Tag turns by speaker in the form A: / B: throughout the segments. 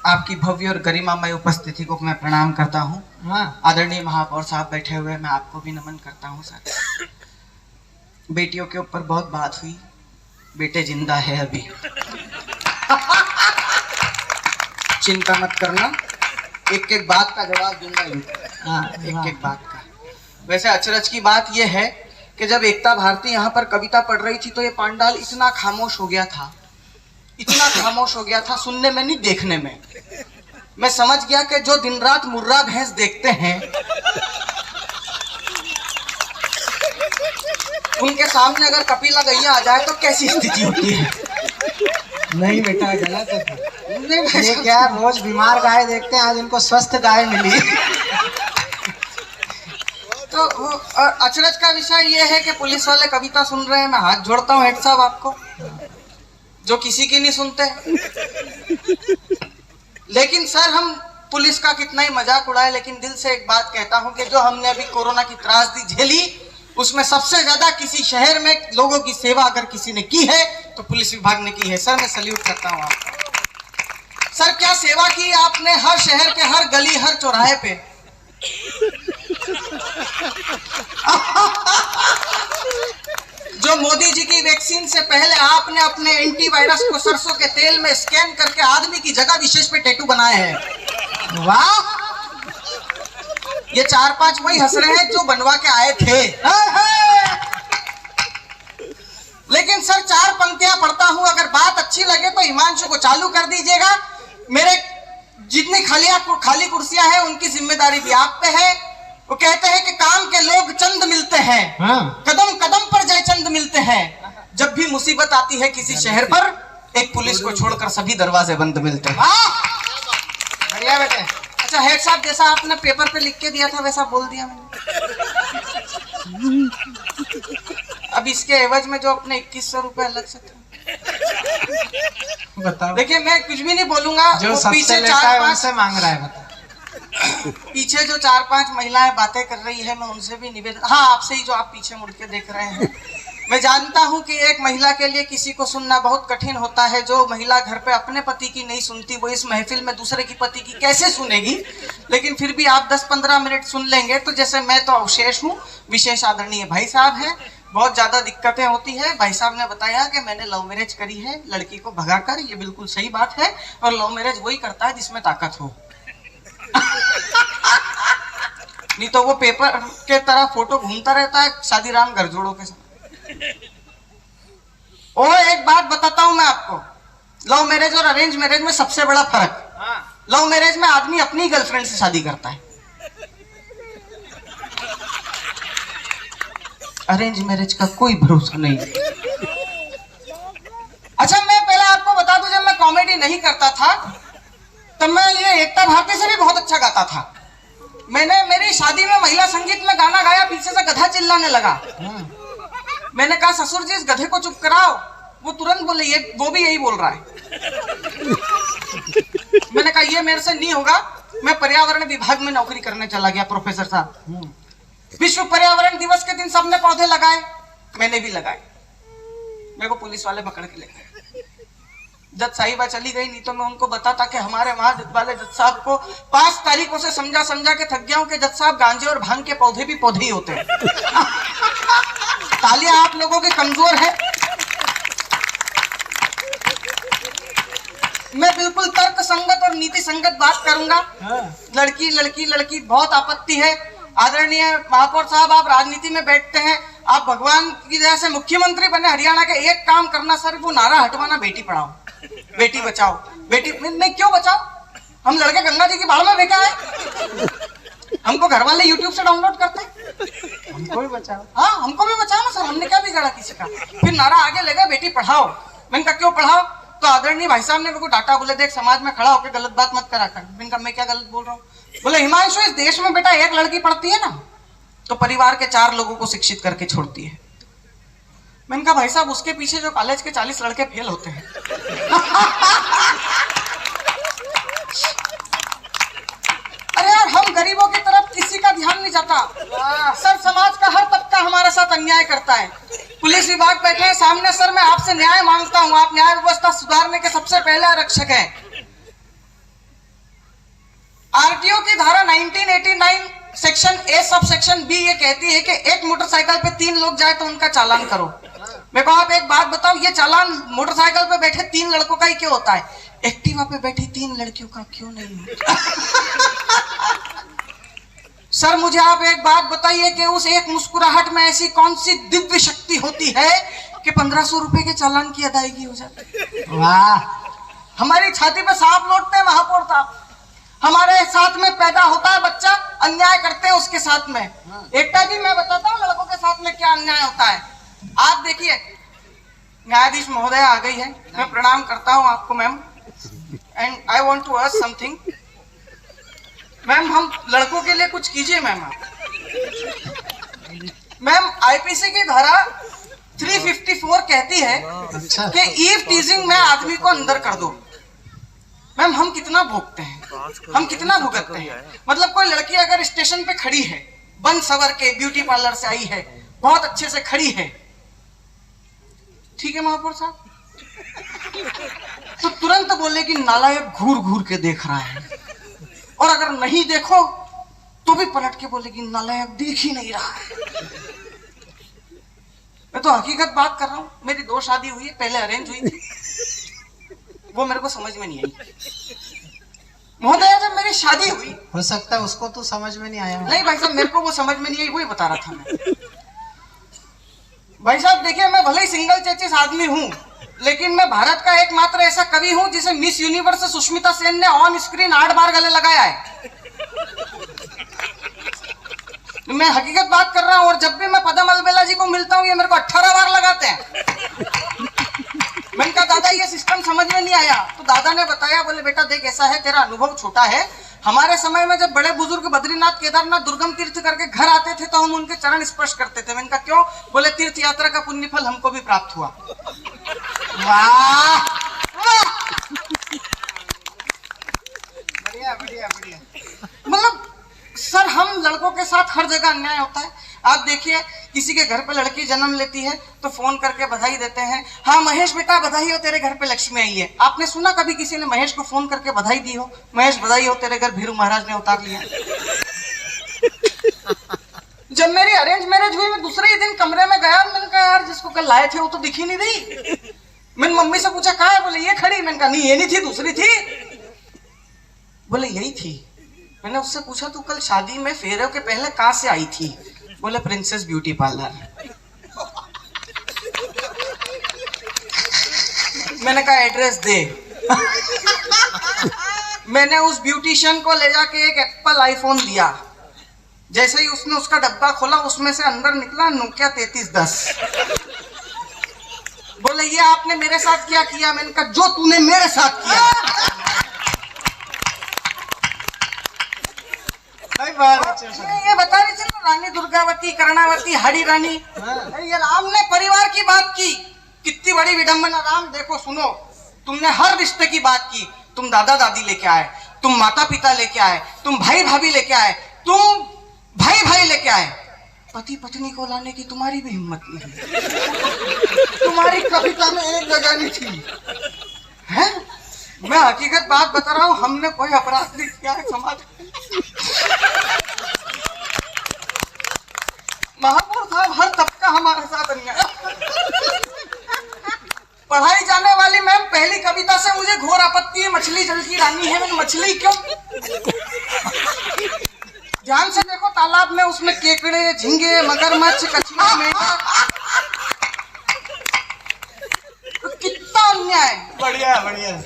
A: आपकी भव्य और गरिमामय उपस्थिति को मैं प्रणाम करता हूँ।
B: हाँ।
A: आदरणीय महापौर साहब बैठे हुए, मैं आपको भी नमन करता हूँ सर। बेटियों के ऊपर बहुत बात हुई, बेटे जिंदा है अभी। चिंता मत करना, एक एक बात का जवाब दूंगा ही। हाँ, एक एक बात का। वैसे अचरज की बात यह है कि जब एकता भारती यहाँ पर कविता पढ़ रही थी तो ये पांडाल इतना खामोश हो गया था, इतना खामोश हो गया था, सुनने में नहीं देखने में। मैं समझ गया कि जो दिन रात मुर्रा भैंस देखते हैं उनके सामने अगर कपिला गैया आ जाए तो कैसी स्थिति होती है।
B: नहीं बेटा, गलत है।
A: नहीं,
B: ये क्या रोज बीमार गाय देखते हैं, आज इनको स्वस्थ गाय मिली।
A: तो अचरज का विषय ये है कि पुलिस वाले कविता सुन रहे हैं। मैं हाथ जोड़ता हूँ हेड साहब आपको, जो किसी की नहीं सुनते। लेकिन सर, हम पुलिस का कितना ही मजाक उड़ाए, लेकिन दिल से एक बात कहता हूँ कि जो हमने अभी कोरोना की त्रासदी झेली, उसमें सबसे ज्यादा किसी शहर में लोगों की सेवा अगर किसी ने की है तो पुलिस विभाग ने की है। सर, मैं सल्यूट करता हूँ आपको। सर, क्या सेवा की आपने हर शहर के हर गली हर चौराहे पे। जो मोदी जी की वैक्सीन से पहले आपने अपने एंटीवायरस को सरसों के तेल में स्कैन करके आदमी की जगह विशेष पे टैटू बनाए हैं। वाह! ये 4-5 वही हंस रहे हैं जो बनवा के आए थे। लेकिन सर, 4 पंक्तियां पढ़ता हूं, अगर बात अच्छी लगे तो हिमांशु को चालू कर दीजिएगा। मेरे जितनी खाली कुर्सियां हैं उनकी जिम्मेदारी भी आप पे है। वो कहते हैं कि काम के लोग चंद मिलते हैं, हाँ। कदम कदम पर जय चंद मिलते हैं। जब भी मुसीबत आती है किसी शहर पर, एक पुलिस को छोड़कर सभी दरवाजे बंद मिलते हैं। बढ़िया बेटे। अच्छा हेड साहब, जैसा आपने पेपर पे लिख के दिया था वैसा बोल दिया मैंने। अब इसके एवज में जो अपने 2100 रुपए अलग से थे,
B: बताओ।
A: देखिए, मैं कुछ भी नहीं बोलूंगा।
B: जो सबसे लेता है उनसे मांग रहा है। बता।
A: पीछे जो 4-5 महिलाएं बातें कर रही है, मैं उनसे भी निवेदन, हाँ आपसे ही, जो आप पीछे मुड़ के देख रहे हैं। मैं जानता हूं कि एक महिला के लिए किसी को सुनना बहुत कठिन होता है। जो महिला घर पे अपने पति की नहीं सुनती, वो इस महफिल में दूसरे की पति की कैसे सुनेगी। लेकिन फिर भी आप 10-15 मिनट सुन लेंगे तो जैसे मैं तो अवशेष हूँ, विशेष आदरणीय भाई साहब हैं। बहुत ज्यादा दिक्कतें होती है। भाई साहब ने बताया कि मैंने लव मैरिज करी है लड़की को भगाकर, ये बिल्कुल सही बात है। और लव मैरिज वही करता है जिसमें ताकत हो। नहीं तो वो पेपर के तरह फोटो घूमता रहता है शादी राम घर जोड़ों के साथ। और एक बात बताता हूं मैं आपको, लव मैरिज और अरेंज मैरिज में सबसे बड़ा फर्क। लव मैरिज में आदमी अपनी गर्लफ्रेंड से शादी करता है, अरेंज मैरिज का कोई भरोसा नहीं। अच्छा, मैं पहले आपको बता दूं, जब मैं कॉमेडी नहीं करता था तब मैं ये एकता भारती से भी बहुत अच्छा गाता था। मैंने मेरी शादी में महिला संगीत में गाना गाया, पीछे से गधा चिल्लाने लगा। मैंने कहा, ससुर जी इस गधे को चुप कराओ। वो तुरंत बोले, ये वो भी यही बोल रहा है। मैंने कहा, ये मेरे से नहीं होगा। मैं पर्यावरण विभाग में नौकरी करने चला गया। प्रोफेसर साहब, विश्व पर्यावरण दिवस के दिन सबने पौधे लगाए, मैंने भी लगाए। मेरे को पुलिस वाले पकड़ के ले गए। जज साहिबा चली गई, नहीं तो मैं उनको बताता कि हमारे वहां वाले जज साहब को 5 तारीखों से समझा के थक गया हूं कि जज साहब, गांजे और भांग के पौधे भी पौधे ही होते हैं। तालियां आप लोगों के कमजोर है। मैं बिल्कुल तर्क संगत और नीति संगत बात करूंगा। लड़की लड़की लड़की बहुत आपत्ति है। आदरणीय महापौर साहब, आप राजनीति में बैठते हैं, आप भगवान की दया से मुख्यमंत्री बने हरियाणा के, एक काम करना सर, वो नारा हटवाना, बेटी पढ़ाओ बेटी बचाओ। बेटी नहीं, क्यों बचाओ? हम लड़के गंगा जी की बाढ़ में फेंका है। हमको घर वाले यूट्यूब से डाउनलोड करते हैं।
B: हमको भी बचाओ।
A: हाँ, हमको भी बचाओ ना सर, हमने क्या बिगाड़ा किसी का। फिर नारा आगे लगा, बेटी पढ़ाओ। मैंने कहा, क्यों पढ़ाओ? तो आदरणीय भाई साहब ने मेरे को डांटा, बोले, देख समाज में खड़ा होकर गलत बात मत करा कर। मैंने कहा, मैं क्या गलत बोल रहा हूँ? बोले, हिमांशु, इस देश में बेटा एक लड़की पढ़ती है ना तो परिवार के 4 लोगों को शिक्षित करके छोड़ती है। मैंने कहा, भाई साहब, उसके पीछे जो कॉलेज के 40 लड़के फेल होते हैं। अरे यार, हम गरीबों की तरफ किसी का ध्यान नहीं जाता। सर, समाज का हर तबका हमारे साथ अन्याय करता है। पुलिस विभाग बैठे हैं सामने। सर, मैं आपसे न्याय मांगता हूं। आप न्याय व्यवस्था सुधारने के सबसे पहले आरक्षक हैं। आरटीओ की धारा 1989 section A sub section B ये कहती है कि एक मोटरसाइकिल पे 3 लोग जाए तो उनका चालान करो। मेरे को आप एक बात बताओ, ये चालान मोटरसाइकिल पे बैठे 3 लड़कों का ही क्यों होता है, एक्टिवा पे बैठी 3 लड़कियों का क्यों नहीं होता? सर मुझे आप एक बात बताइए कि उस एक मुस्कुराहट में ऐसी कौन सी दिव्य शक्ति होती है कि 1500 रुपए के चालान की अदायगी हो जाती?
B: वाह।
A: हमारी छाती पे सांप लौटते हैं महापौर साहब, हमारे साथ में पैदा होता है बच्चा, अन्याय करते हैं उसके साथ में। एकता जी मैं बताता हूँ लड़कों के साथ में क्या अन्याय होता है। आप देखिए, न्यायाधीश महोदय आ गई है, मैं प्रणाम करता हूँ आपको ma'am, and I want to ask something. Ma'am हम लड़कों के लिए कुछ कीजिए मैम। मैम आईपीसी की धारा 354 कहती है कि ईव टीजिंग में आदमी को अंदर कर दो। मैम हम कितना भोगते हैं, हम कितना भुगतते हैं। मतलब कोई लड़की अगर स्टेशन पे खड़ी है, बन सवर के ब्यूटी पार्लर से आई है, बहुत अच्छे से खड़ी है, ठीक है महापौर साहब, तो तुरंत बोले कि नालायक घूर घूर के देख रहा है, और अगर नहीं देखो तो भी पलट के बोले कि नालायक देख ही नहीं रहा है। मैं तो हकीकत बात कर रहा हूं, मेरी 2 शादी हुई है, पहले अरेंज हुई थी, वो मेरे को समझ में नहीं आई। महोदय जब मेरी शादी हुई,
B: हो सकता है उसको तो समझ में नहीं आया।
A: नहीं भाई साहब मेरे को वो समझ में नहीं आई, वही बता रहा था मैं। भाई साहब देखिए मैं भले ही सिंगल चेचिस आदमी हूँ, लेकिन मैं भारत का एकमात्र ऐसा कवि हूँ जिसे मिस यूनिवर्स सुष्मिता सेन ने ऑन स्क्रीन 8 बार गले लगाया है। मैं हकीकत बात कर रहा हूँ, और जब भी मैं पदम अलबेला जी को मिलता हूँ ये मेरे को 18 बार लगाते हैं। मैंने कहा दादा ये सिस्टम समझ में नहीं आया, तो दादा ने बताया, बोले बेटा देख ऐसा है, तेरा अनुभव छोटा है, हमारे समय में जब बड़े बुजुर्ग बद्रीनाथ केदारनाथ दुर्गम तीर्थ करके घर आते थे तो हम उनके चरण स्पर्श करते थे। मैंने कहा क्यों? बोले तीर्थ यात्रा का पुण्य फल हमको भी प्राप्त हुआ।
B: वाह, बढ़िया बढ़िया बढ़िया।
A: मतलब सर हम लड़कों के साथ हर जगह अन्याय होता है। आप देखिए किसी के घर पे लड़की जन्म लेती है तो फोन करके बधाई देते हैं, हाँ महेश बेटा बधाई हो, तेरे घर पे लक्ष्मी आई है। आपने सुना कभी किसी ने महेश को फोन करके बधाई दी हो, महेश बधाई हो तेरे घर भीरू महाराज ने उतार लिया? जब मेरी अरेंज मैरिज हुई मैं दूसरे ही दिन कमरे में गया, मैंने कहा यार जिसको कल लाए थे वो तो दिखी नहीं रही। मैंने मम्मी से पूछा कहाँ है? बोले ये खड़ी। मैंने कहा नहीं ये नहीं थी, दूसरी थी। बोले यही थी। मैंने उससे पूछा तू कल शादी में फेरे के पहले कहाँ से आई थी? बोले प्रिंसेस ब्यूटी पार्लर। मैंने कहा एड्रेस दे। मैंने उस ब्यूटिशियन को ले जाके एक एप्पल आईफोन दिया। जैसे ही उसने उसका डब्बा खोला उसमें से अंदर निकला नोकिया 3310। बोले ये आपने मेरे साथ क्या किया? मैंने कहा जो तूने मेरे साथ किया। ये बता रही थी ना रानी दुर्गावती, कर्णावती, हरी रानी। ये राम ने परिवार की बात की, कितनी बड़ी विडंबना। राम देखो सुनो, तुमने हर रिश्ते की बात की, तुम दादा दादी लेके आए, तुम माता पिता लेके आए, तुम भाई भाभी लेके आए, तुम भाई भाई लेके आए, पति पत्नी को लाने की तुम्हारी भी हिम्मत नहीं। तुम्हारी कविता में एक जगह नहीं थी है? मैं हकीकत बात बता रहा हूँ, हमने कोई अपराध नहीं किया है समाज। महापौर साहब हर तबका हमारे साथ अन्याय। पढ़ाई जाने वाली मैम पहली कविता से मुझे घोर आपत्ति है, मछली जल की रानी है। मैंने मछली क्यों? ध्यान से देखो तालाब में, उसमें केकड़े, झींगे, मगरमच्छ, कछुआ, मेढक, तो कितना अन्याय।
B: बढ़िया बढ़िया।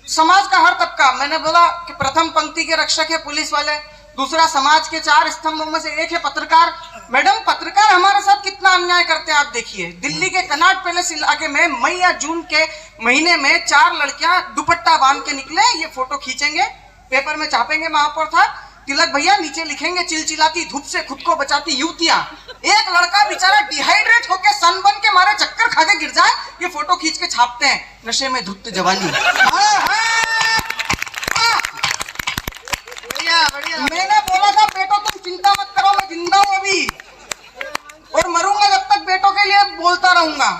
A: समाज का हर तबका। मैंने बोला कि प्रथम पंक्ति के रक्षक है पुलिस वाले, दूसरा समाज के 4 स्तंभों में से एक है पत्रकार। मैडम पत्रकार हमारे साथ कितना अन्याय करते हैं आप देखिए। दिल्ली के कनॉट पैलेस इलाके में मई या जून के महीने में 4 लड़कियां दुपट्टा बांध के निकले, ये फोटो खींचेंगे, पेपर में छापेंगे महापौर साहब, तिलक भैया नीचे लिखेंगे चिलचिलाती धूप से खुद को बचाती युवतियां। एक लड़का बेचारा डिहाइड्रेट होकर सनबर्न के मारे चक्कर खा के गिर जाए, ये फोटो खींच के छापते हैं, नशे में धुत जवानी। मैंने बोला था बेटो तुम चिंता मत करो, मैं जिंदा हूँ अभी और मरूंगा जब तक बेटों के लिए बोलता रहूंगा।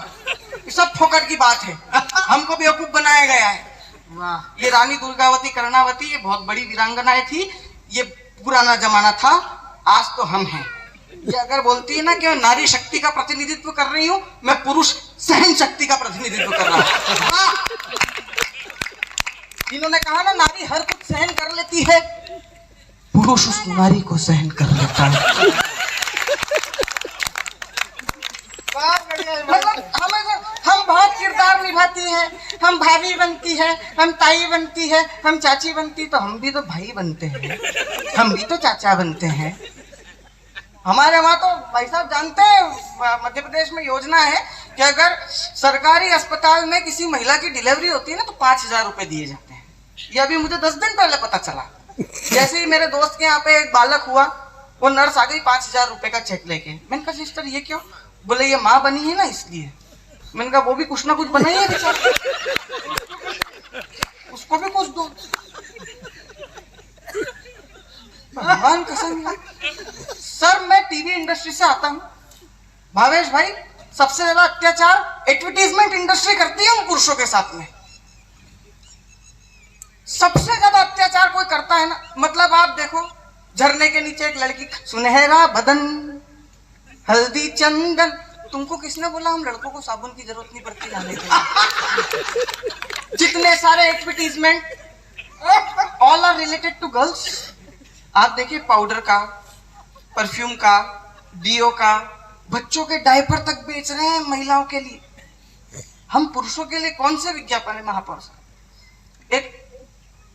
A: सब फोकट की बात है, हमको बेवकूफ बनाया गया है।
B: वाह।
A: ये रानी दुर्गावती कर्णावती, ये बहुत बड़ी वीरांगनाएं थी। ये पुराना जमाना था, आज तो हम हैं। ये अगर बोलती है ना कि मैं नारी शक्ति का प्रतिनिधित्व कर रही हूँ, मैं पुरुष सहन शक्ति का प्रतिनिधित्व कर रहा हूँ। इन्होंने कहा ना नारी हर कुछ सहन कर लेती है, पुरुष उस नारी को सहन कर लेता है। मतलब हम बहुत किरदार निभाती है, हम भाभी बनती है, हम ताई बनती है, हम चाची बनती, तो हम भी तो भाई बनते हैं, हम भी तो चाचा बनते हैं। हमारे वहाँ तो भाई साहब जानते हैं, मध्य प्रदेश में योजना है कि अगर सरकारी अस्पताल में किसी महिला की डिलीवरी होती है ना तो 5,000 रुपए दिए जाते हैं। ये अभी मुझे 10 दिन पहले पता चला। जैसे ही मेरे दोस्त के यहाँ पे एक बालक हुआ, वो नर्स आ गई 5,000 रुपए का चेक लेके। मैंने कहा सिस्टर ये क्यों? बोले ये माँ बनी है ना इसलिए। मैंने कहा वो भी कुछ ना कुछ बनाई है बेचारा, उसको भी कुछ दो। भगवान कसम है। सर मैं टीवी इंडस्ट्री से आता हूँ भावेश भाई, सबसे ज्यादा अत्याचार एडवर्टीजमेंट इंडस्ट्री करती है उन पुरुषों के साथ में। सबसे ज्यादा अत्याचार कोई करता है ना, मतलब आप देखो झरने के नीचे एक लड़की, सुनहरा बदन हल्दी चंदन। तुमको किसने बोला हम लड़कों को साबुन की जरूरत नहीं पड़ती नहाने के लिए? जितने सारे advertisement all are related to girls. आप देखिए पाउडर का, परफ्यूम का, डीओ का, बच्चों के डायपर तक बेच रहे हैं महिलाओं के लिए। हम पुरुषों के लिए कौन से विज्ञापन है महापौर? एक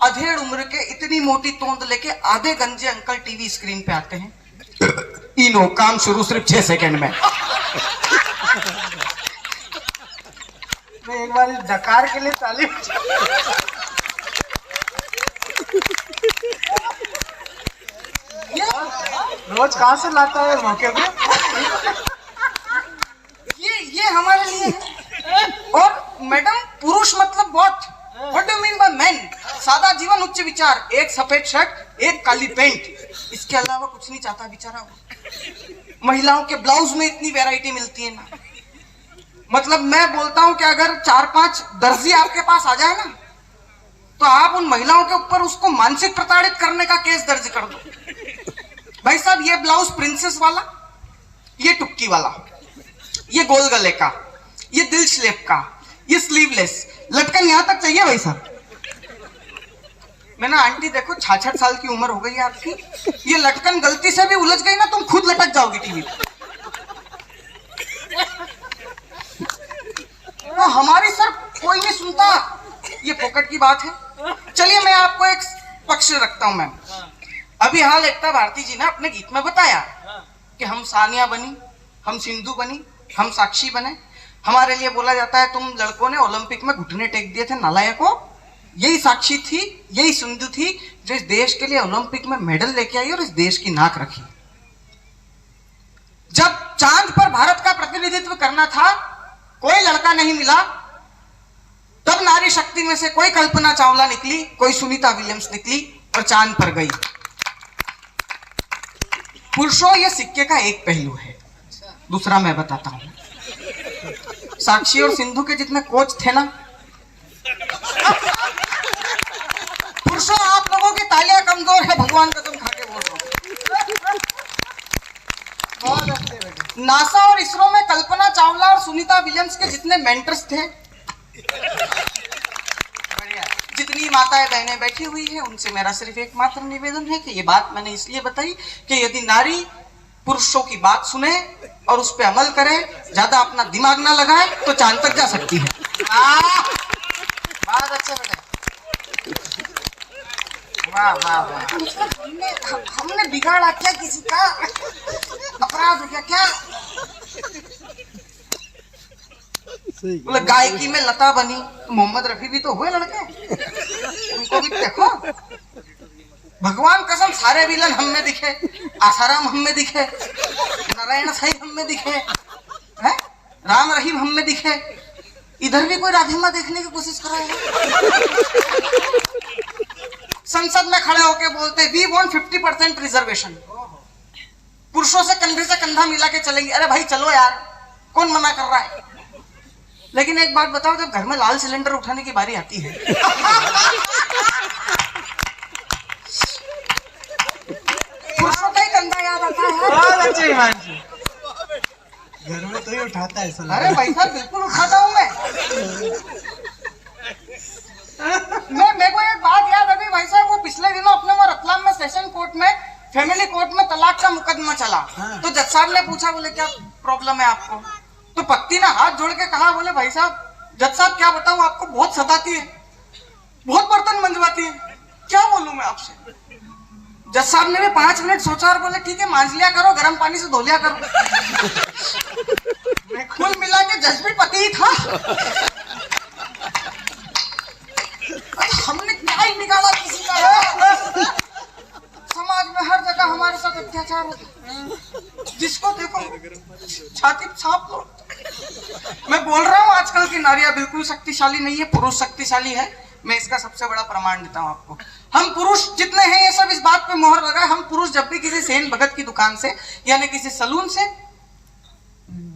A: अधेड़ उम्र के इतनी मोटी तोंद लेके आधे गंजे अंकल टीवी स्क्रीन पे आते हैं। इनो काम शुरू सिर्फ 6 सेकंड में।
B: मैं एक बार इस डकार के लिए ताली रोज कहाँ से लाता है मौके पे?
A: ये हमारे लिए है। और मैडम पुरुष मतलब what do mean by man? सादा जीवन उच्च विचार, एक सफेद शर्ट एक काली पैंट, इसके अलावा कुछ नहीं चाहता बेचारा वो। महिलाओं के ब्लाउज में इतनी वैरायटी मिलती है ना, मतलब मैं बोलता हूं कि अगर 4-5 दर्जी आपके पास आ जाए ना तो आप उन महिलाओं के ऊपर उसको मानसिक प्रताड़ित करने का केस दर्ज कर दो। भाई साहब ये ब्लाउज प्रिंसेस वाला, ये टुक्की वाला, ये गोल गले का, ये दिल शेप का, ये स्लीवलेस, लटकन यहां तक चाहिए भाई साहब। मैंने आंटी देखो 66 साल की उम्र हो गई है आपकी, ये लटकन गलती से भी उलझ गई ना तुम खुद लटक जाओगी टीवी पे। तो हमारी सर कोई नहीं सुनता, ये फोकट की बात है। चलिए मैं आपको एक पक्ष रखता हूं मैम। अभी हाल एकता भारती जी ने अपने गीत में बताया कि हम सानिया बनी, हम सिंधु बनी, हम साक्षी बने। हमारे लिए बोला जाता है तुम लड़कों ने ओलंपिक में घुटने टेक दिए थे नालायकों। यही साक्षी थी, यही सिंधु थी जो इस देश के लिए ओलंपिक में मेडल लेके आई और इस देश की नाक रखी। जब चांद पर भारत का प्रतिनिधित्व करना था कोई लड़का नहीं मिला, तब नारी शक्ति में से कोई कल्पना चावला निकली, कोई सुनीता विलियम्स निकली और चांद पर गई। पुरुषों ये सिक्के का एक पहलू है, दूसरा मैं बताता हूं। साक्षी और सिंधु के जितने कोच थे ना, पुरुषों आप लोगों की तालियां कमजोर है, भगवान कसम खा के बोल रहा हूं।
B: बहुत अच्छे बेटे।
A: नासा और इसरो में कल्पना चावला और सुनीता विलियम्स के जितने मेंटर्स थे, जितनी माताएं बहनें बैठी हुई है, उनसे मेरा सिर्फ एकमात्र निवेदन है कि ये बात मैंने इसलिए बताई कि यदि नारी पुरुषों की बात सुने और उस पर अमल करे, ज्यादा अपना दिमाग ना लगाए, तो चांद तक जा सकती है।
B: बहुत अच्छे बेटे, वाह वाह वाह।
A: हमने बिगाड़ा क्या किसी का? अपराध हो गया क्या? बोले गायकी में लता बनी, तो मोहम्मद रफी भी तो हुए लड़के, उनको भी देखो। भगवान कसम सारे विलन हम में दिखे, आसाराम हम में दिखे, नारायण साईं हम में दिखे, हैं? राम रहीम हम में दिखे। इधर भी कोई राधे माँ देखने की कोशिश कर रहा है। संसद में खड़े होके बोलते वी वांट 50% रिजर्वेशन, पुरुषों से कंधे से कंधा मिला के चलेंगे। अरे भाई चलो यार, कौन मना कर रहा है? लेकिन एक बात बताओ, जब घर में लाल सिलेंडर उठाने की बारी आती है पुरुषों का ही कंधा याद आता है।
B: बहुत अच्छे हिमांशु, घर में तो ही उठाता है ऐसा।
A: अरे भाई साहब बिल्कुल उठाता हूँ मैं। मेरे को एक बात याद आ गई भाई साहब, वो पिछले दिनों अपने वो रतलाम में सेशन कोर्ट में, फैमिली कोर्ट में तलाक का मुकदमा चला। तो जज साहब ने पूछा, बोले क्या प्रॉब्लम है आपको? तो पत्नी ने हाथ जोड़ के कहा, बोले भाई साहब जज साहब क्या बताऊं आपको, बहुत सताती है, बहुत बर्तन मंजवाती है, क्या बोलूं मैं आपसे। जज साहब ने भी 5 मिनट सोचा और बोले ठीक है मांज लिया करो, गर्म पानी से धो लिया करो। कुल मिला के जज भी पति ही था। हमने क्या ही निकाला किसी का। समाज में हर जगह हमारे साथ अत्याचार होता है, जिसको देखो छाती पे सांप लो। मैं बोल रहा हूँ आजकल की नारियां बिल्कुल शक्तिशाली नहीं है, पुरुष शक्तिशाली है। मैं इसका सबसे बड़ा प्रमाण देता हूँ आपको। हम पुरुष जितने हैं ये सब इस बात पे मोहर लगाए, हम पुरुष जब भी किसी सेन भगत की दुकान से यानी किसी सलून से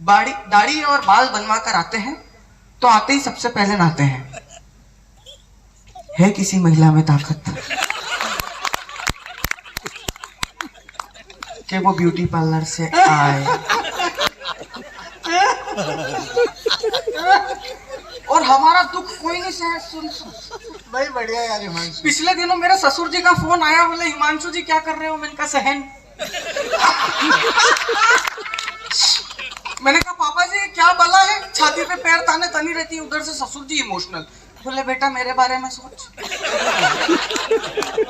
A: दाढ़ी और बाल बनवा कर आते हैं तो आते ही सबसे पहले नहाते हैं, है किसी महिला में ताकत कि वो ब्यूटी पार्लर से आए। और हमारा दुख कोई नहीं सह सुन
B: भाई बढ़िया यार हिमांशु।
A: पिछले दिनों मेरे ससुर जी का फोन आया, बोले हिमांशु जी क्या कर रहे हो? मैंने कहा सहन। मैंने कहा पापा जी क्या बला है, छाती पे पैर ताने तनी रहती है। उधर से ससुर जी इमोशनल, बोले बेटा मेरे बारे में सोच,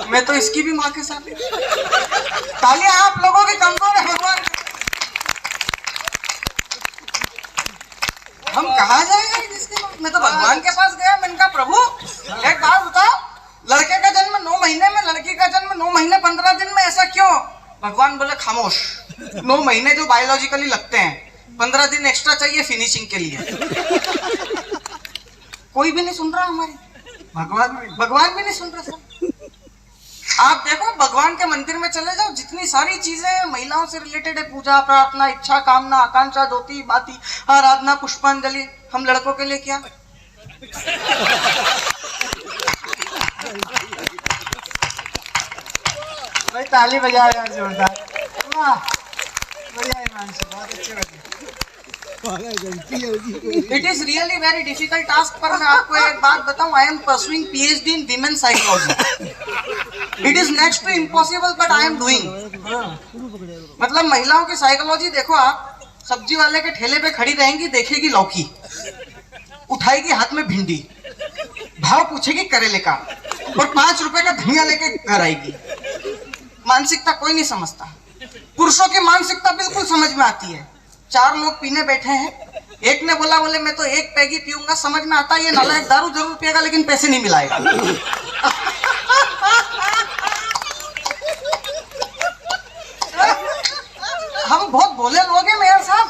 A: मैं तो इसकी भी माँ के साथ। तालियां आप लोगों की कमजोर है भगवान। हम कहा जाएंगे जिसके, मैं तो भगवान के पास गया, मैंने कहा प्रभु एक बात बताओ, लड़के का जन्म 9 महीने में, लड़की का जन्म 9 महीने 15 दिन में, ऐसा क्यों? भगवान बोले खामोश, 9 महीने जो बायोलॉजिकली लगते हैं, 15 दिन एक्स्ट्रा चाहिए फिनिशिंग के लिए। कोई भी नहीं सुन रहा हमारी, भगवान भी नहीं सुन रहा सर। आप देखो भगवान के मंदिर में चले जाओ, जितनी सारी चीजें महिलाओं से रिलेटेड है, पूजा प्रार्थना इच्छा कामना आकांक्षा धोती बाती आराधना पुष्पांजलि, हम लड़कों के लिए क्या?
B: भाई ताली बजाओ यार जोरदार। वाह बढ़िया हिमांशु, बहुत अच्छे बने।
A: It is really very difficult task. पर मैं आपको एक बात बताऊं, I am pursuing PhD in women psychology. It is next to impossible but I am doing. मतलब महिलाओं की साइकोलॉजी देखो आप, सब्जी वाले के ठेले पे खड़ी रहेंगी, देखेगी लौकी, उठाएगी हाथ में भिंडी, भाव पूछेगी करेले का, और 5 रुपए का धनिया लेके घर आएगी। मानसिकता कोई नहीं समझता। पुरुषों की मानसिकता बिल्कुल समझ में आती है। 4 लोग पीने बैठे हैं, एक ने बोला बोले मैं तो 1 पैगी पीऊंगा, समझ में आता है ये नालायक दारू जरूर पिएगा लेकिन पैसे नहीं मिलाएगा। हम बहुत भोले लोग हैं मेयर साहब,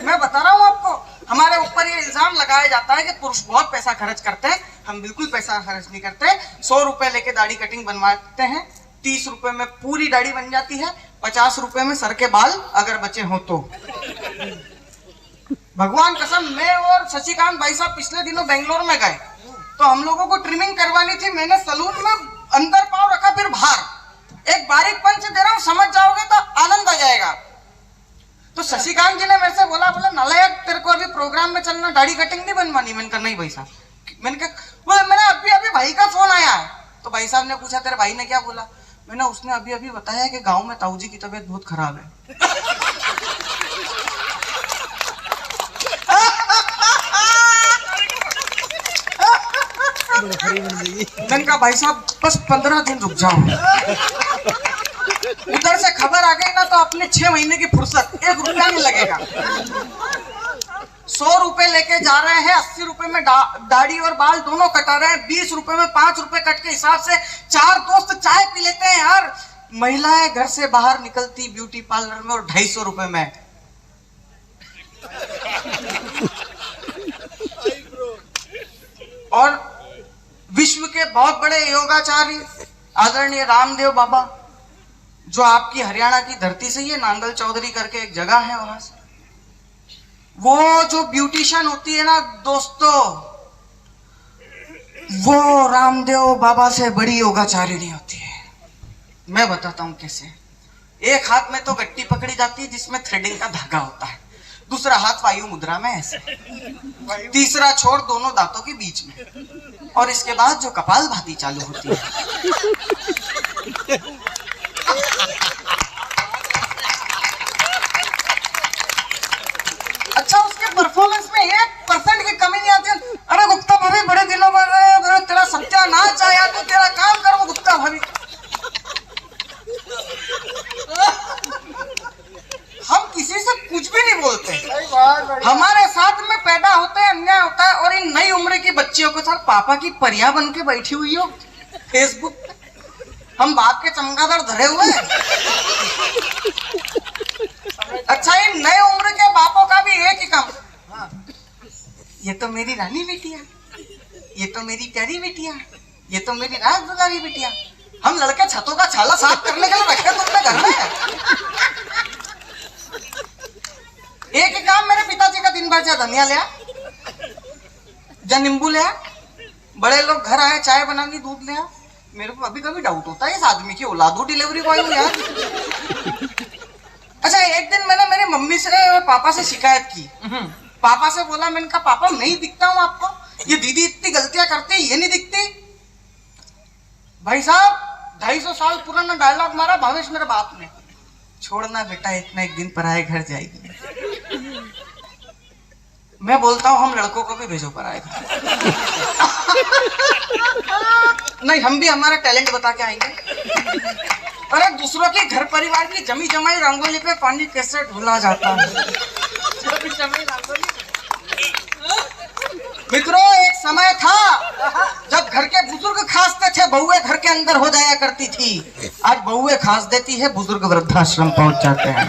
A: मैं बता रहा हूँ आपको। हमारे ऊपर ये इल्जाम लगाया जाता है कि पुरुष बहुत पैसा खर्च करते हैं। हम बिल्कुल पैसा खर्च नहीं करते। 100 रुपए लेके दाढ़ी कटिंग बनवाते हैं, 30 रुपए में पूरी दाढ़ी बन जाती है, 50 रुपए में सर के बाल अगर बचे हो तो। भगवान कसम, मैं और शशिकांत भाई साहब पिछले दिनों बेंगलोर में गए तो हम लोगों को ट्रिमिंग करवानी थी। मैंने सलून में अंदर पांव रखा फिर बाहर, एक बारीक पंच दे रहा हूं, समझ जाओगे तो आनंद आ जाएगा। तो शशिकांत जी ने मेरे से बोला नालायक तेरे को अभी प्रोग्राम में चलना, दाढ़ी कटिंग नहीं बनवानी। मैंने कहा नहीं भाई साहब। मैंने कहा मैंने अभी भाई का फोन आया है। तो भाई साहब ने पूछा तेरे भाई ने क्या बोला? मैंने उसने अभी बताया कि गांव में ताऊ जी की तबीयत बहुत खराब है। मैंने कहा भाई साहब बस 15 दिन रुक जाओ। उधर से खबर आ गई ना तो अपने 6 महीने की फुर्सत, 1 रुपया नहीं लगेगा। 100 रुपए लेके जा रहे हैं, 80 रुपए में दाढ़ी और बाल दोनों कटा रहे हैं, 20 रुपए में 5 रुपए कट के हिसाब से 4 दोस्त चाय पी लेते हैं यार। महिलाएं घर से बाहर निकलती ब्यूटी पार्लर में और 250 रुपए में। और विश्व के बहुत बड़े योगाचार्य आदरणीय रामदेव बाबा, जो आपकी हरियाणा की धरती से, ये नांगल चौधरी करके एक जगह है, वहां से वो जो ब्यूटिशियन होती है ना दोस्तों, वो रामदेव बाबा से बड़ी योगाचारिणी होती है। मैं बताता हूं कैसे। एक हाथ में तो गट्टी पकड़ी जाती है जिसमें थ्रेडिंग का धागा होता है, दूसरा हाथ वायु मुद्रा में ऐसे, तीसरा छोर दोनों दांतों के बीच में, और इसके बाद जो कपाल भाती चालू होती है। अच्छा, उसके परफॉर्मेंस में 1% की कमी नहीं आती। अरे गुप्ता भाभी बड़े दिनों बाद तेरा सत्यानाश आया, तो तेरा काम करो गुप्ता भाभी। हम किसी से कुछ भी नहीं बोलते, हमारे साथ में पैदा होते हैं, अन्याय होता है। और इन नई उम्र की बच्चियों के साथ पापा की परिया बन के बैठी हुई हो फेसबुक पे, हम बाप के चमगादड़ धरे हुए हैं। अच्छा, इन नए उम्र के बापों का भी एक ही काम, ये तो मेरी रानी बिटिया, ये तो मेरी प्यारी बिटिया, ये तो मेरी राज दुलारी बिटिया। हम लड़के छतों का छाला साफ करने के लिए रखे तुमने घर में। एक ही काम मेरे पिताजी का दिन भर, जा धनिया लिया, जा नींबू लिया, बड़े लोग घर आए चाय बनानी, दूध लिया। मेरे को कभी कभी डाउट होता है इस आदमी की औलाद हो डिलीवरी बॉय हो यार। अच्छा, एक दिन मैंने मेरी मम्मी से और पापा से शिकायत की। पापा से बोला, मैंने कहा पापा नहीं दिखता हूँ आपको, ये दीदी इतनी गलतियां करती है, ये नहीं दिखती। भाई साहब 250 साल पुराना डायलॉग मारा भावेश मेरे बाप ने, छोड़ना बेटा इतना एक दिन पराए घर जाएगी। मैं बोलता हूँ हम लड़कों को भी भेजो पराए घर। नहीं, हम भी हमारा टैलेंट बता के आएंगे। अरे दूसरों के घर परिवार की जमी जमाई रंगोली पे पानी कैसे ढुला जाता है। मित्रों, एक समय था जब घर के बुजुर्ग खांसते थे, बहुएं घर के अंदर हो जाया करती थी। आज बहुएं खांस देती है, बुजुर्ग वृद्धाश्रम पहुंच जाते हैं।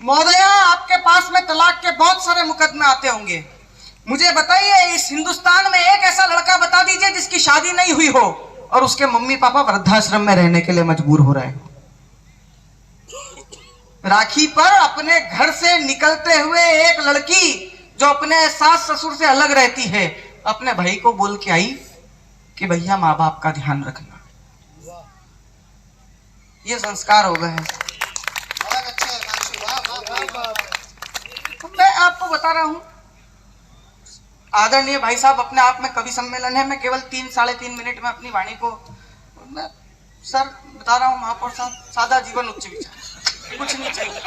A: महोदया, आपके पास में तलाक के बहुत सारे मुकदमे आते होंगे। मुझे बताइए, इस हिंदुस्तान में एक ऐसा लड़का बता दीजिए जिसकी शादी नहीं हुई हो और उसके मम्मी पापा वृद्धाश्रम में रहने के लिए मजबूर हो रहे हैं। राखी पर अपने घर से निकलते हुए एक लड़की जो अपने सास ससुर से अलग रहती है, अपने भाई को बोल के आई कि भैया माँ बाप का ध्यान रखना। ये संस्कार हो गए हैं। मैं आपको बता रहा हूं, आदरणीय भाई साहब अपने आप में कवि सम्मेलन है। मैं केवल 3-3.5 मिनट में अपनी वाणी को, मैं सर बता रहा हूं महापौर साहब, सादा जीवन उच्च विचार, कुछ नहीं चाहिए।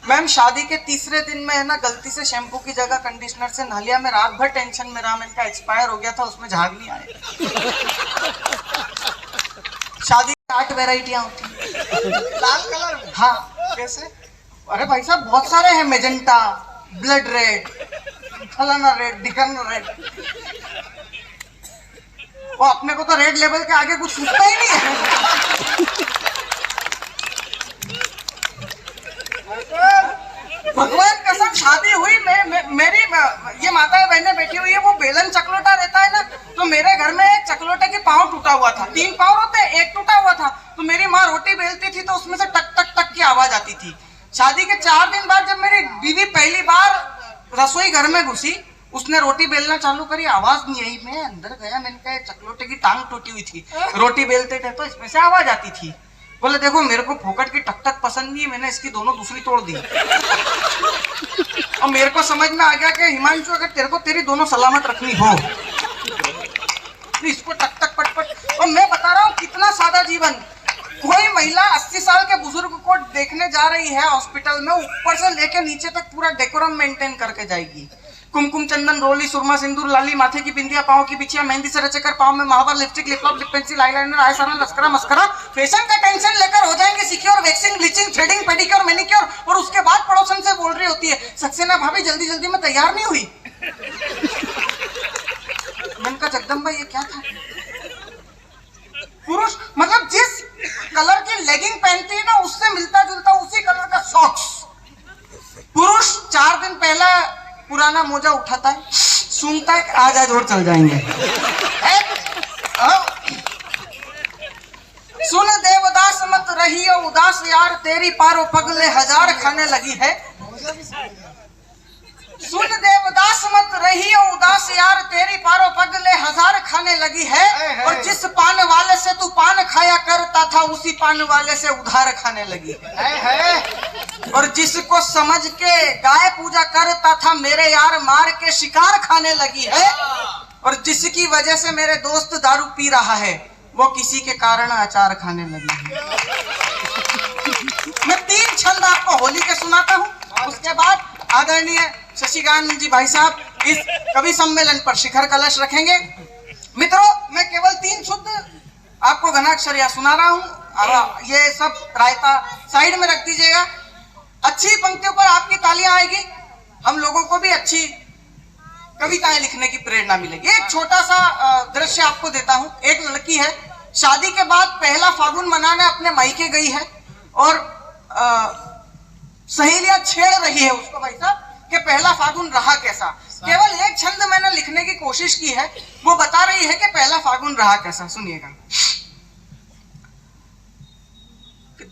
A: मैम, शादी के तीसरे दिन में है ना, गलती से शैम्पू की जगह कंडीशनर से नहा लिया। मैं रात भर टेंशन में रहा, मैंने कहा एक्सपायर हो गया था, उसमें झाग नहीं आए। शादी 8 वेराइटियां होती हैं। लाल कलर में? हाँ। कैसे? अरे भाई साहब बहुत सारे हैं, मेजेंटा, ब्लड रेड, फलाना रेड, डिकन रेड। वो अपने को तो रेड लेवल के आगे कुछ सूझता ही नहीं है। भगवान कसम, शादी हुई मेरी ये माताएं बहनें बैठी हुई है, वो बेलन चकलोटा रहता है ना, तो मेरे घर में एक चकलोटे के पाँव टूटा हुआ था। 3 पाँव होते हैं, एक टूटा हुआ था। तो मेरी माँ रोटी बेलती थी तो उसमें से टक टक टक की आवाज आती थी। शादी के 4 दिन बाद जब मेरी बीवी पहली बार रसोई घर में घुसी, उसने रोटी बेलना चालू करी, आवाज नहीं आई। मैं अंदर गया, मैंने कहा चकलोटे की टांग टूटी हुई थी, रोटी बेलते थे तो इसमें से आवाज आती थी। बोले देखो मेरे को फोकट की टक टक पसंद नहीं है, मैंने इसकी दोनों दूसरी तोड़ दी। और मेरे को समझ में आ गया कि हिमांशु, अगर तेरे को तेरी दोनों सलामत रखनी हो तो इसको टक टक पट पट। और मैं बता रहा हूँ कितना सादा जीवन। कोई महिला 80 साल के बुजुर्ग को देखने जा रही है हॉस्पिटल में, ऊपर से लेके नीचे तक पूरा डेकोरम मेंटेन करके जाएगी। कुमकुम, चंदन, रोली, सुरमा, सिंदूर, लाली, माथे की बिंदिया, पाँव की बिछिया, मेहंदी से रचकर पाँव में महावर, lipstick, lip lock, lip pencil, eyeliner, eye shiner, mascara mascara. Fashion का टेंशन लेकर हो जाएंगे secure, waxing, bleaching, threading, pedicure, manicure. और उसके बाद पड़ोसन से बोल रही होती है, सक्सेना भाभी जल्दी जल्दी में तैयार नहीं हुई। मैंने कहा जगदम्बा ये क्या था? पुरुष मतलब जिस कलर की लेगिंग पहनती है ना, उससे मिलता जुलता उसी कलर का सॉक्स। पुरुष 4 दिन पहला पुराना मोजा उठाता है, सूंघता है, आज आज और चल जाएंगे। सुन देवदास मत रही हो उदास यार तेरी पारो पगले हजार खाने लगी है। सुन देवदास मत रही हो उदास यार तेरी पारो पगले हजार खाने लगी है। और जिस पान वाले से तू पान खाया करता था उसी पान वाले से उधार खाने लगी है। और जिसको समझ के गाय पूजा करता था मेरे यार मार के शिकार खाने लगी है। और जिसकी वजह से मेरे दोस्त दारू पी रहा है वो किसी के कारण अचार खाने लगी है। मैं 3 छंद आपको होली के सुनाता हूँ, उसके बाद आदरणीय शशिकांत जी भाई साहब इस कवि सम्मेलन पर शिखर कलश रखेंगे। मित्रों, मैं केवल 3 शुद्ध आपको घनाक्षर सुना रहा हूँ। ये सब रायता साइड में रख दीजिएगा। अच्छी पंक्तियों पर आपकी तालियां आएगी, हम लोगों को भी अच्छी कविताएं लिखने की प्रेरणा मिलेगी। एक छोटा सा दृश्य आपको देता हूँ। एक लड़की है, शादी के बाद पहला फागुन मनाने अपने मायके गई है और सहेलियां छेड़ रही है उसको भाई साहब कि पहला फागुन रहा कैसा। केवल एक छंद मैंने लिखने की कोशिश की है, वो बता रही है कि पहला फागुन रहा कैसा। सुनिएगा।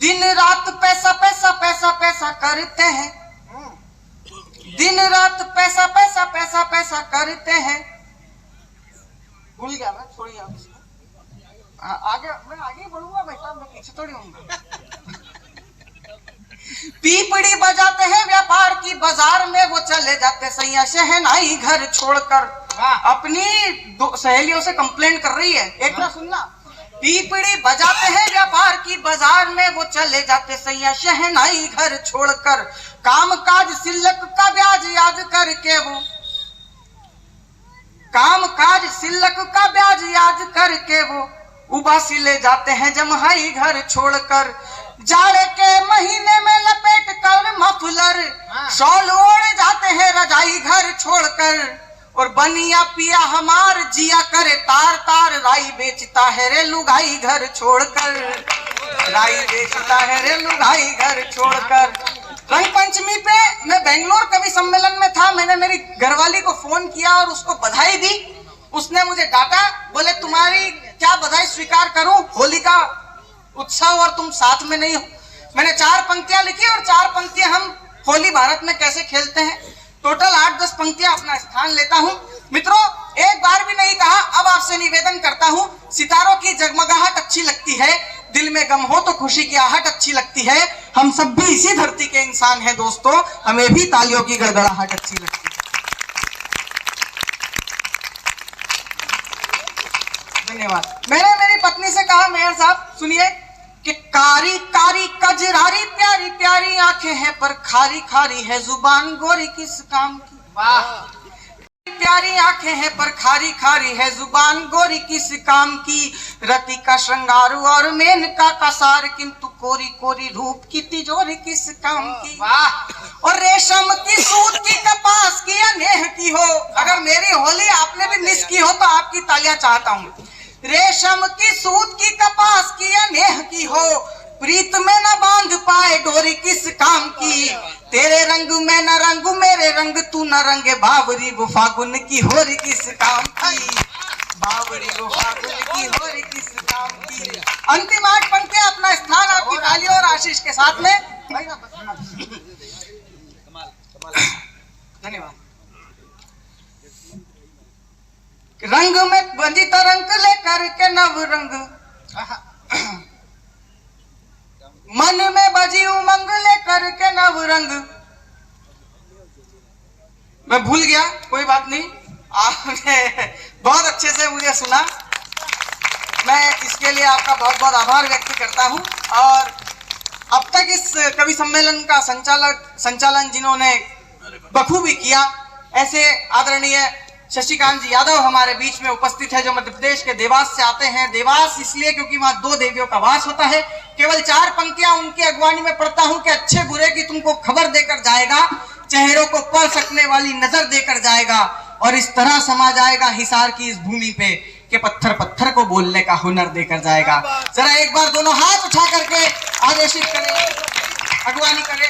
A: दिन रात पैसा पैसा पैसा पैसा करते हैं, दिन रात पैसा पैसा पैसा पैसा करते हैं। भूल गया मैं, छोड़िए आप इसको। आगे मैं आगे बढ़ूंगा भाई साहब, मैं पीछे थोड़ी होऊंगा। पीपड़ी बजाते हैं व्यापार की बाजार में वो चले जाते सैया शहनाई घर छोड़कर। अपनी सहेलियों से कंप्लेंट कर रही है, एक बार सुनना। पीपड़ी बजाते हैं व्यापार की बाजार में वो चले जाते सैया शहनाई घर छोड़कर। काम काज सिल्लक का ब्याज याद करके वो, काम काज सिल्लक का ब्याज याद करके वो उबासी ले जाते हैं जमहाई घर छोड़कर। जाड़े के महीने में लपेट कर मफलर शॉल ओढ़ जाते हैं रजाई घर छोड़कर। और बनिया पिया हमार जिया करे तार तार राई बेचता है रे लुगाई घर छोड़कर, राई बेचता है रे लुगाई घर छोड़कर। रंग पंचमी पे मैं बेंगलोर कवि सम्मेलन में था, मैंने मेरी घरवाली को फोन किया और उसको बधाई दी। उसने मुझे डांटा, बोले तुम्हारी क्या बधाई स्वीकार करूं, होली का उत्सव और तुम साथ में नहीं हो। मैंने 4 पंक्तियां लिखी और 4 पंक्तियां हम होली भारत में कैसे खेलते हैं, टोटल 8-10 पंक्तियां अपना स्थान लेता हूं। मित्रों, एक बार भी नहीं कहा, अब आपसे निवेदन करता हूं, सितारों की जगमगाहट अच्छी लगती है, दिल में गम हो तो खुशी की आहट अच्छी लगती है। हम सब भी इसी धरती के इंसान हैं दोस्तों, हमें भी तालियों की गड़गड़ाहट अच्छी लगती है। धन्यवाद। मैंने मेरी पत्नी से कहा, मेयर साहब सुनिए कि कारी कारी कजरारी प्यारी प्यारी आंखें हैं पर खारी खारी है जुबान गोरी किस काम की। वाह। प्यारी आंखें हैं पर खारी खारी है जुबान गोरी किस काम की। रति का श्रृंगार और मेनका का सार किंतु कोरी कोरी रूप की तिजोरी किस काम की। वाह। और रेशम की सूत की कपास की अनेह की हो। अगर मेरी होली आपने भी मिस की हो तो आपकी तालियां चाहता हूँ। रेशम की सूत की कपास की अनेह की हो, प्रीत में न बांध पाए डोरी किस काम की। तेरे रंग में न रंग मेरे रंग तू न रंगे बावरी वो फागुन की होरी किस काम की। बावरी वो फागुन की होरी किस काम की। अंतिम 8 पंक्तियां अपना स्थान आपकी तालियों और आशीष के साथ में। धन्यवाद। रंग में बंजी तरंग लेकर के नव रंग, मन में बजी उमंग लेकर के नव रंग। मैं भूल गया, कोई बात नहीं, आपने बहुत अच्छे से मुझे सुना, मैं इसके लिए आपका बहुत बहुत आभार व्यक्त करता हूं। और अब तक इस कवि सम्मेलन का संचालन जिन्होंने बखूबी किया, ऐसे आदरणीय शशिकांत जी यादव हमारे बीच में उपस्थित है, जो मध्य प्रदेश के देवास से आते हैं। देवास इसलिए क्योंकि वहां 2 देवियों का वास होता है। केवल 4 पंक्तियां उनकी अगवानी में पढ़ता हूं कि अच्छे बुरे की तुमको खबर देकर जाएगा, चेहरों को पढ़ सकने वाली नजर देकर जाएगा, और इस तरह समा जाएगा हिसार की इस भूमि पे कि पत्थर पत्थर को बोलने का हुनर देकर जाएगा। जरा एक बार दोनों हाथ उठा करके आदेशित करें, अगवानी करें।